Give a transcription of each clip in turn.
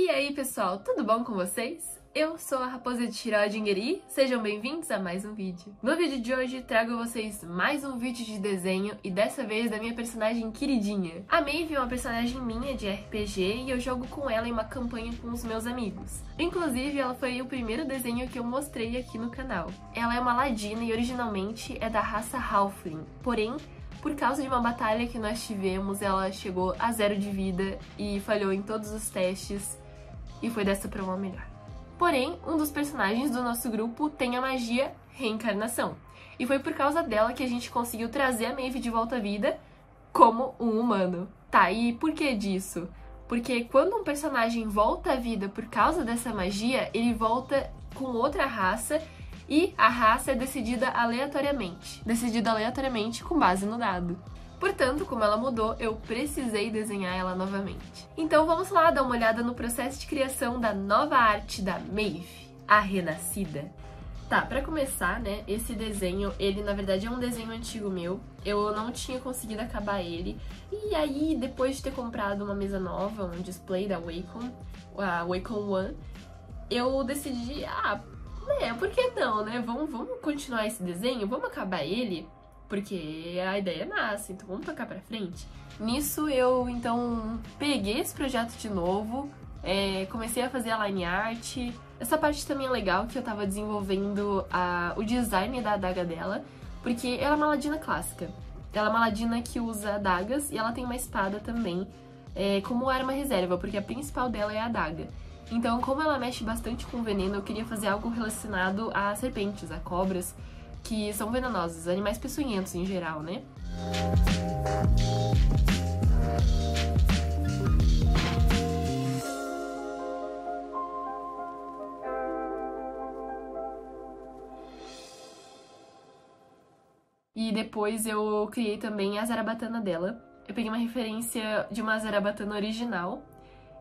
E aí pessoal, tudo bom com vocês? Eu sou a Raposa de Xirodigeri, sejam bem-vindos a mais um vídeo. No vídeo de hoje trago a vocês mais um vídeo de desenho e dessa vez da minha personagem queridinha. A Maeve é uma personagem minha de RPG e eu jogo com ela em uma campanha com os meus amigos. Inclusive, ela foi o primeiro desenho que eu mostrei aqui no canal. Ela é uma ladina e originalmente é da raça Halfling, porém, por causa de uma batalha que nós tivemos, ela chegou a 0 de vida e falhou em todos os testes e foi dessa pra uma melhor. Porém, um dos personagens do nosso grupo tem a magia reencarnação. E foi por causa dela que a gente conseguiu trazer a Maeve de volta à vida como um humano. Tá, e por que disso? Porque quando um personagem volta à vida por causa dessa magia, ele volta com outra raça e a raça é decidida aleatoriamente. Decidida aleatoriamente com base no dado. Portanto, como ela mudou, eu precisei desenhar ela novamente. Então vamos lá dar uma olhada no processo de criação da nova arte da Maeve, a Renascida. Tá, pra começar, né, esse desenho, ele na verdade é um desenho antigo meu, eu não tinha conseguido acabar ele, e aí depois de ter comprado uma mesa nova, um display da Wacom, a Wacom One, eu decidi, por que não, né, vamos continuar esse desenho, vamos acabar ele, porque a ideia é massa, então vamos tocar pra frente. Nisso eu, então, peguei esse projeto de novo, comecei a fazer a line art. Essa parte também é legal, que eu tava desenvolvendo o design da adaga dela, porque ela é uma ladina clássica. Ela é uma ladina que usa adagas e ela tem uma espada também, como arma reserva, porque a principal dela é a adaga. Então, como ela mexe bastante com veneno, eu queria fazer algo relacionado a serpentes, a cobras, que são venenosos, animais peçonhentos em geral, né? E depois eu criei também a zarabatana dela. Eu peguei uma referência de uma zarabatana original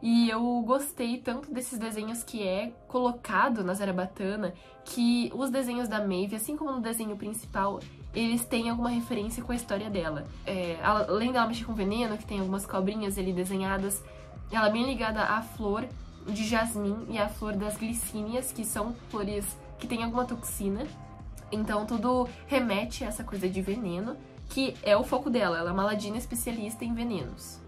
e eu gostei tanto desses desenhos que é colocado na zarabatana que os desenhos da Maeve, assim como no desenho principal, eles têm alguma referência com a história dela. Além dela mexer com veneno, que tem algumas cobrinhas ali desenhadas, ela é bem ligada à flor de jasmim e à flor das glicínias, que são flores que têm alguma toxina. Então tudo remete a essa coisa de veneno, que é o foco dela. Ela é uma ladina especialista em venenos.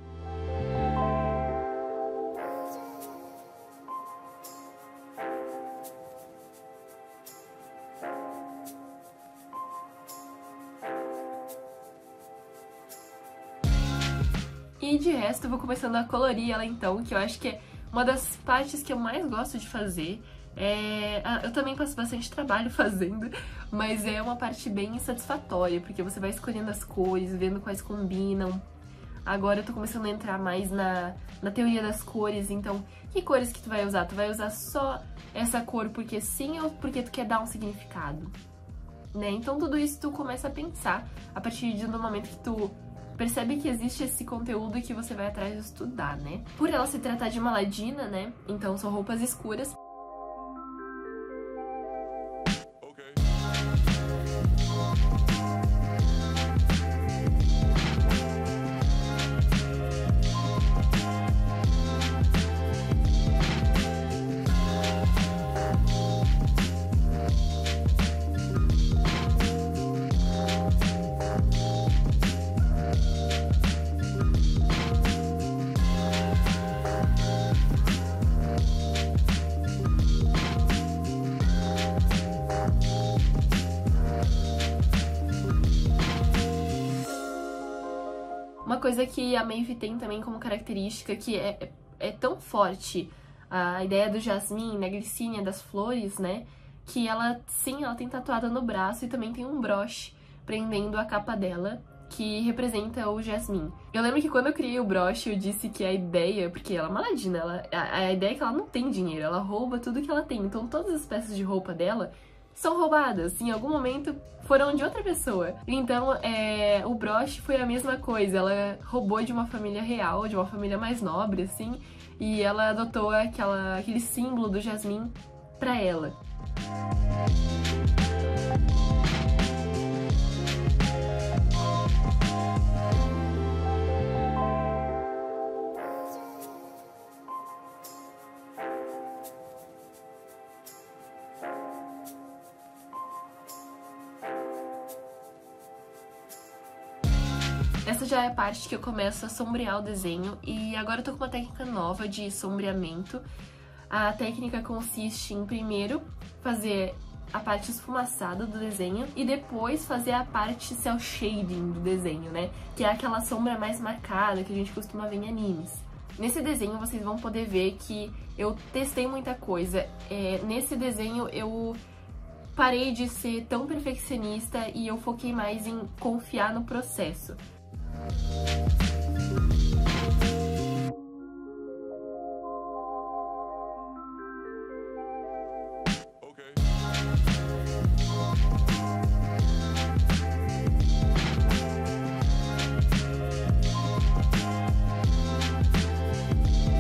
E de resto eu vou começando a colorir ela então, que eu acho que é uma das partes que eu mais gosto de fazer. Eu também passo bastante trabalho fazendo, mas é uma parte bem satisfatória, porque você vai escolhendo as cores, vendo quais combinam. Agora eu tô começando a entrar mais na teoria das cores, então que cores que tu vai usar? Tu vai usar só essa cor porque sim ou porque tu quer dar um significado? Né? Então tudo isso tu começa a pensar a partir do momento que tu percebe que existe esse conteúdo que você vai atrás de estudar, né? Por ela se tratar de uma ladina, né? Então são roupas escuras. Uma coisa que a Maeve tem também como característica, que é tão forte a ideia do jasmim, da glicínia, das flores, né? Que ela tem tatuada no braço e também tem um broche prendendo a capa dela, que representa o jasmim. Eu lembro que quando eu criei o broche, eu disse que a ideia, porque ela é uma ladina, a ideia é que ela não tem dinheiro, ela rouba tudo que ela tem. Então todas as peças de roupa dela são roubadas, em algum momento foram de outra pessoa. Então, o broche foi a mesma coisa, ela roubou de uma família real, de uma família mais nobre, assim, e ela adotou aquele símbolo do jasmim pra ela. essa já é a parte que eu começo a sombrear o desenho, e agora eu tô com uma técnica nova de sombreamento. A técnica consiste em primeiro fazer a parte esfumaçada do desenho e depois fazer a parte cel shading do desenho, né? Que é aquela sombra mais marcada que a gente costuma ver em animes. Nesse desenho vocês vão poder ver que eu testei muita coisa. Nesse desenho eu parei de ser tão perfeccionista e eu foquei mais em confiar no processo.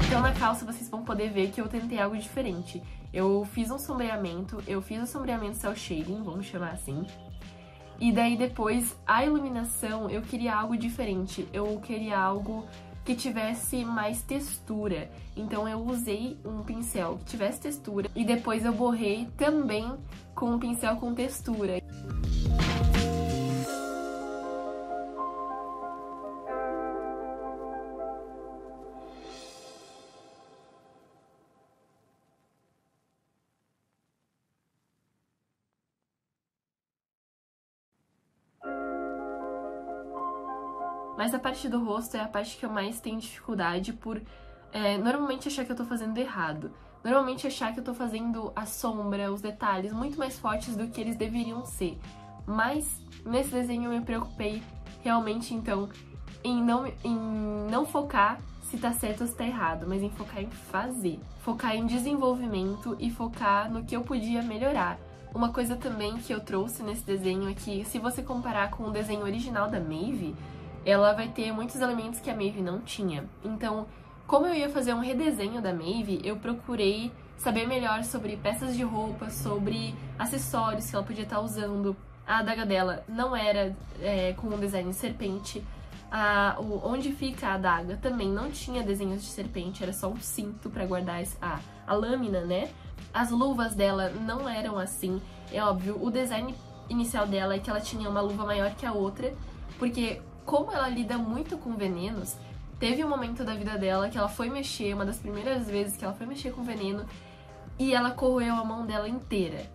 Então na calça vocês vão poder ver que eu tentei algo diferente. Eu fiz um sombreamento, cel shading, vamos chamar assim. E daí depois, a iluminação, eu queria algo diferente. Eu queria algo que tivesse mais textura. Então eu usei um pincel que tivesse textura e depois eu borrei também com um pincel com textura. Mas a parte do rosto é a parte que eu mais tenho dificuldade por normalmente achar que eu tô fazendo errado. Normalmente achar que eu tô fazendo a sombra, os detalhes muito mais fortes do que eles deveriam ser. Mas nesse desenho eu me preocupei realmente então em não focar se tá certo ou se tá errado, mas em focar em fazer. Focar em desenvolvimento e focar no que eu podia melhorar. Uma coisa também que eu trouxe nesse desenho é que se você comparar com o desenho original da Maeve, ela vai ter muitos elementos que a Maeve não tinha. Então, como eu ia fazer um redesenho da Maeve, eu procurei saber melhor sobre peças de roupa, sobre acessórios que ela podia estar usando. A adaga dela não era com um design de serpente. Onde fica a adaga também não tinha desenhos de serpente, era só um cinto para guardar a lâmina, né? As luvas dela não eram assim. É óbvio, o design inicial dela é que ela tinha uma luva maior que a outra, porque como ela lida muito com venenos, teve um momento da vida dela que ela foi mexer, uma das primeiras vezes que ela foi mexer com veneno, e ela corroeu a mão dela inteira.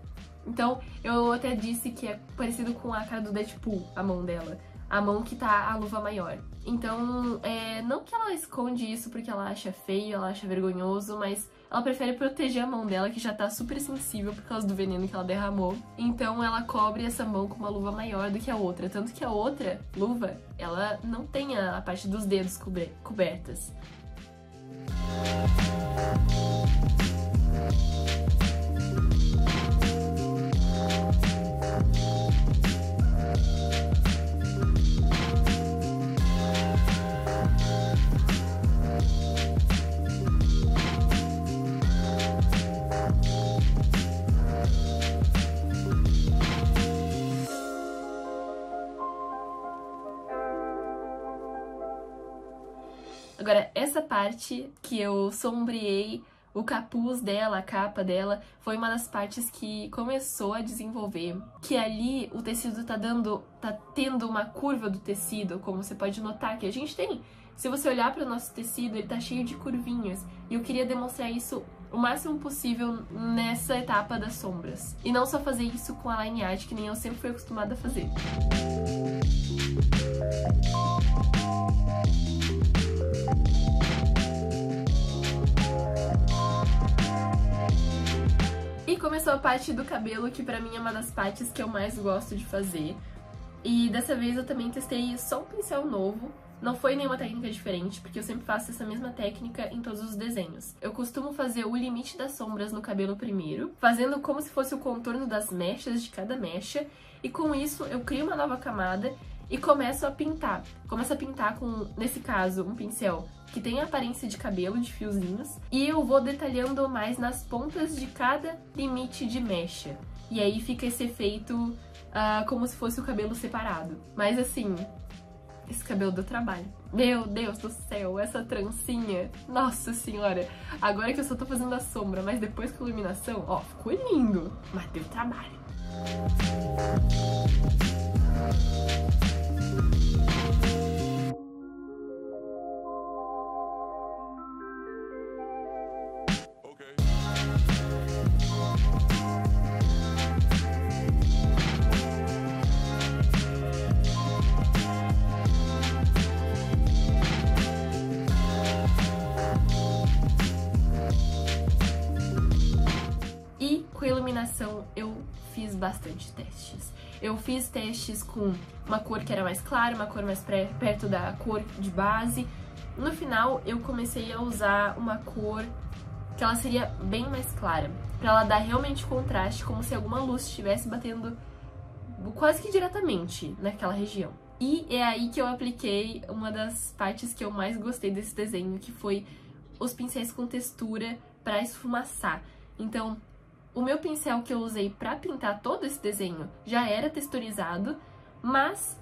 Então, eu até disse que é parecido com a cara do Deadpool, a mão dela. A mão que tá a luva maior. Então, não que ela esconde isso porque ela acha feio, ela acha vergonhoso, mas ela prefere proteger a mão dela, que já tá super sensível por causa do veneno que ela derramou. Então ela cobre essa mão com uma luva maior do que a outra. Tanto que a outra luva, ela não tem a parte dos dedos cobertas. Agora, essa parte que eu sombreei o capuz dela, a capa dela, foi uma das partes que começou a desenvolver. Que ali o tecido tá tendo uma curva do tecido, como você pode notar que a gente tem. Se você olhar para o nosso tecido, ele tá cheio de curvinhas. E eu queria demonstrar isso o máximo possível nessa etapa das sombras. E não só fazer isso com a line art, que nem eu sempre fui acostumada a fazer. E começou a parte do cabelo, que pra mim é uma das partes que eu mais gosto de fazer. E dessa vez eu também testei só um pincel novo. Não foi nenhuma técnica diferente, porque eu sempre faço essa mesma técnica em todos os desenhos. Eu costumo fazer o limite das sombras no cabelo primeiro, fazendo como se fosse o contorno das mechas de cada mecha. E com isso eu crio uma nova camada e começo a pintar. Começo a pintar com, nesse caso, um pincel que tem a aparência de cabelo, de fiozinhos, e eu vou detalhando mais nas pontas de cada limite de mecha. E aí fica esse efeito como se fosse o cabelo separado. Mas assim, esse cabelo deu trabalho. Meu Deus do céu, essa trancinha, nossa senhora. Agora que eu só tô fazendo a sombra, mas depois com a iluminação, ó, ficou lindo, mas deu trabalho. iluminação eu fiz bastante testes. Eu fiz testes com uma cor que era mais clara, uma cor mais perto da cor de base. No final, eu comecei a usar uma cor que ela seria bem mais clara, pra ela dar realmente contraste, como se alguma luz estivesse batendo quase que diretamente naquela região. E é aí que eu apliquei uma das partes que eu mais gostei desse desenho, que foi os pincéis com textura para esfumaçar. Então, o meu pincel que eu usei para pintar todo esse desenho já era texturizado, mas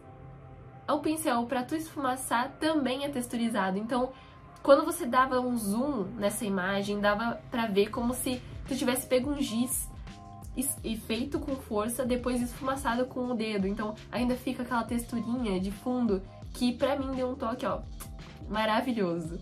o pincel para tu esfumaçar também é texturizado. Então, quando você dava um zoom nessa imagem, dava pra ver como se tu tivesse pego um giz e feito com força, depois esfumaçado com o dedo. Então, ainda fica aquela texturinha de fundo que pra mim deu um toque, ó, maravilhoso.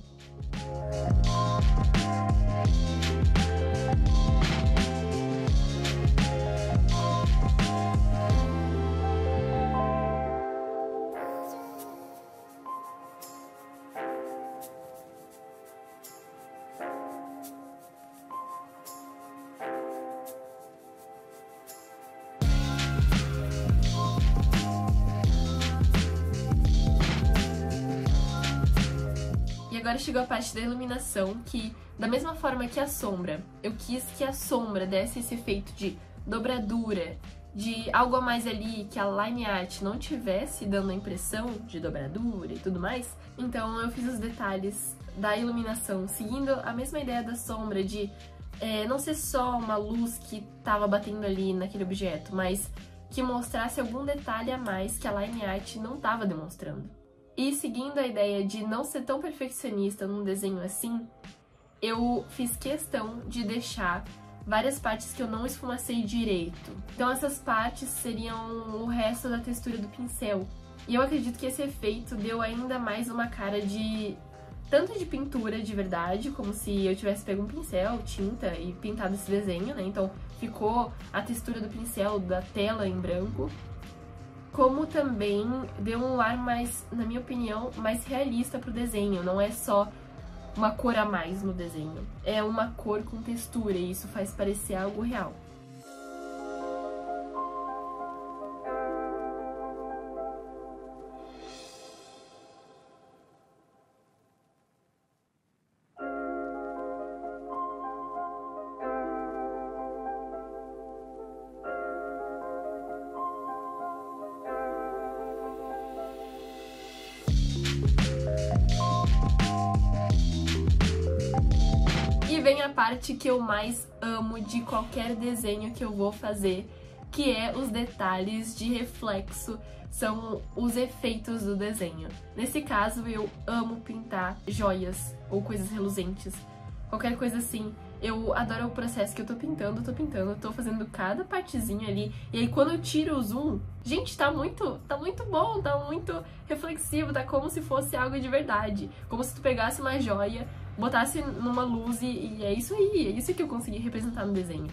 Agora chegou a parte da iluminação, que da mesma forma que a sombra, eu quis que a sombra desse esse efeito de dobradura, de algo a mais ali que a line art não tivesse dando a impressão de dobradura e tudo mais. Então eu fiz os detalhes da iluminação, seguindo a mesma ideia da sombra, de não ser só uma luz que estava batendo ali naquele objeto, mas que mostrasse algum detalhe a mais que a line art não estava demonstrando. E seguindo a ideia de não ser tão perfeccionista num desenho assim, eu fiz questão de deixar várias partes que eu não esfumacei direito. Então essas partes seriam o resto da textura do pincel. E eu acredito que esse efeito deu ainda mais uma cara de... tanto de pintura de verdade, como se eu tivesse pego um pincel, tinta e pintado esse desenho, né? Então ficou a textura do pincel, da tela em branco. Como também deu um ar mais, na minha opinião, mais realista pro desenho. Não é só uma cor a mais no desenho, é uma cor com textura e isso faz parecer algo real. E vem a parte que eu mais amo de qualquer desenho que eu vou fazer, que é os detalhes de reflexo, são os efeitos do desenho. Nesse caso, eu amo pintar joias ou coisas reluzentes, qualquer coisa assim. Eu adoro o processo que eu tô pintando, tô fazendo cada partezinha ali, e aí quando eu tiro o zoom, gente, tá muito bom, tá muito reflexivo, tá como se fosse algo de verdade, como se tu pegasse uma joia, botasse numa luz e é isso aí, é isso que eu consegui representar no desenho.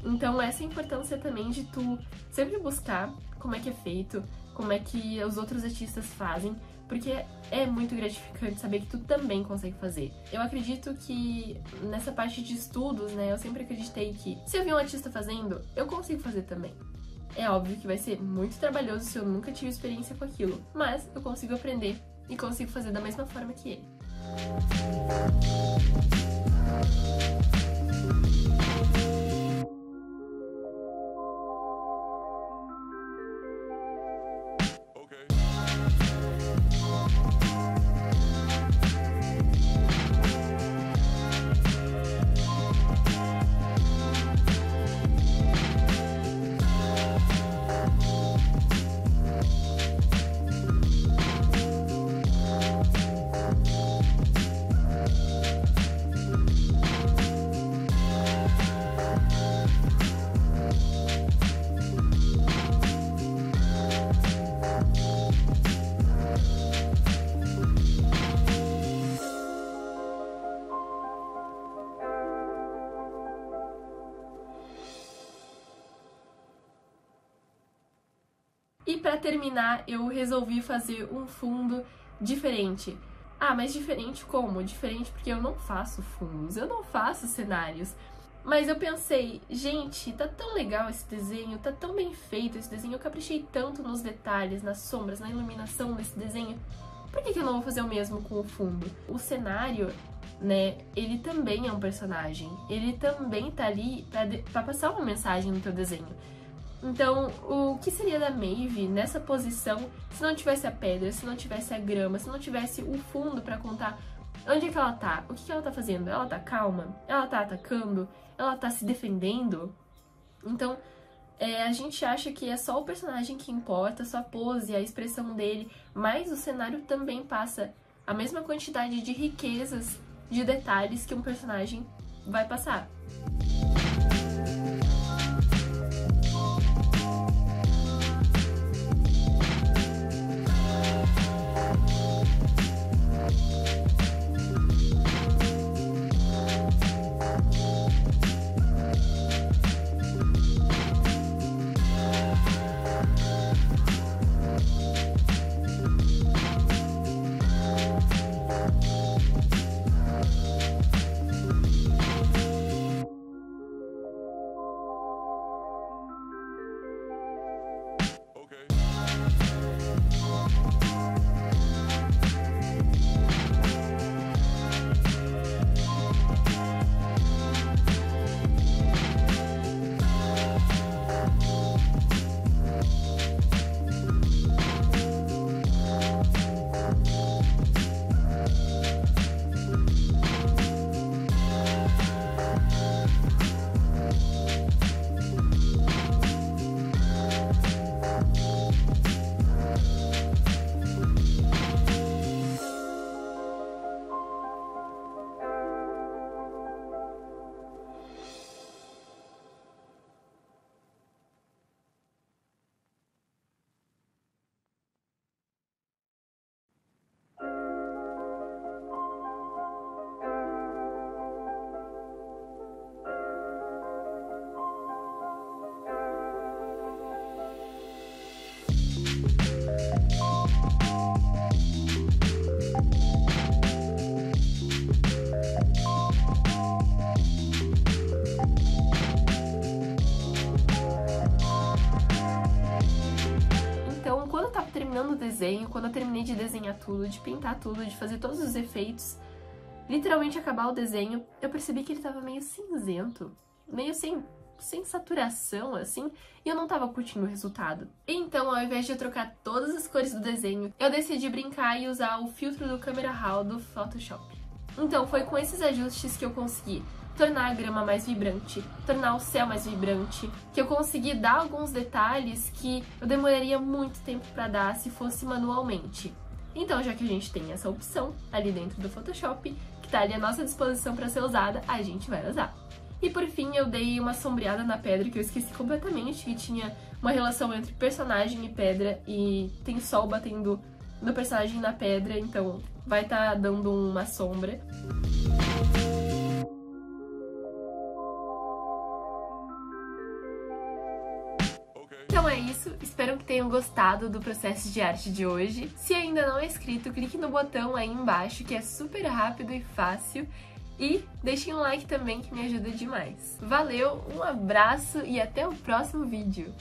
Então essa é a importância também de tu sempre buscar como é que é feito, como é que os outros artistas fazem, porque é muito gratificante saber que tu também consegue fazer. Eu acredito que nessa parte de estudos, né, eu sempre acreditei que se eu vi um artista fazendo, eu consigo fazer também. É óbvio que vai ser muito trabalhoso se eu nunca tive experiência com aquilo, mas eu consigo aprender e consigo fazer da mesma forma que ele. E pra terminar, eu resolvi fazer um fundo diferente. Ah, mas diferente como? Diferente porque eu não faço fundos, eu não faço cenários. Mas eu pensei, gente, tá tão legal esse desenho, tá tão bem feito esse desenho, eu caprichei tanto nos detalhes, nas sombras, na iluminação desse desenho, por que eu não vou fazer o mesmo com o fundo? O cenário, né, ele também é um personagem, ele também tá ali pra passar uma mensagem no teu desenho. Então, o que seria da Maeve nessa posição se não tivesse a pedra, se não tivesse a grama, se não tivesse o fundo pra contar onde é que ela tá? O que ela tá fazendo? Ela tá calma? Ela tá atacando? Ela tá se defendendo? Então, a gente acha que é só o personagem que importa, só a pose, a expressão dele, mas o cenário também passa a mesma quantidade de riquezas, de detalhes que um personagem vai passar. Terminando o desenho, quando eu terminei de desenhar tudo, de pintar tudo, de fazer todos os efeitos, literalmente acabar o desenho, eu percebi que ele tava meio cinzento, meio sem saturação, assim, e eu não tava curtindo o resultado. Então, ao invés de eu trocar todas as cores do desenho, eu decidi brincar e usar o filtro do Camera Raw do Photoshop. Então, foi com esses ajustes que eu consegui tornar a grama mais vibrante, tornar o céu mais vibrante, que eu consegui dar alguns detalhes que eu demoraria muito tempo para dar se fosse manualmente. Então, já que a gente tem essa opção ali dentro do Photoshop, que tá ali à nossa disposição para ser usada, a gente vai usar. E por fim, eu dei uma sombreada na pedra que eu esqueci completamente, que tinha uma relação entre personagem e pedra, e tem sol batendo no personagem na pedra, então vai estar dando uma sombra. Então é isso, espero que tenham gostado do processo de arte de hoje. Se ainda não é inscrito, clique no botão aí embaixo, que é super rápido e fácil. E deixem um like também, que me ajuda demais. Valeu, um abraço e até o próximo vídeo!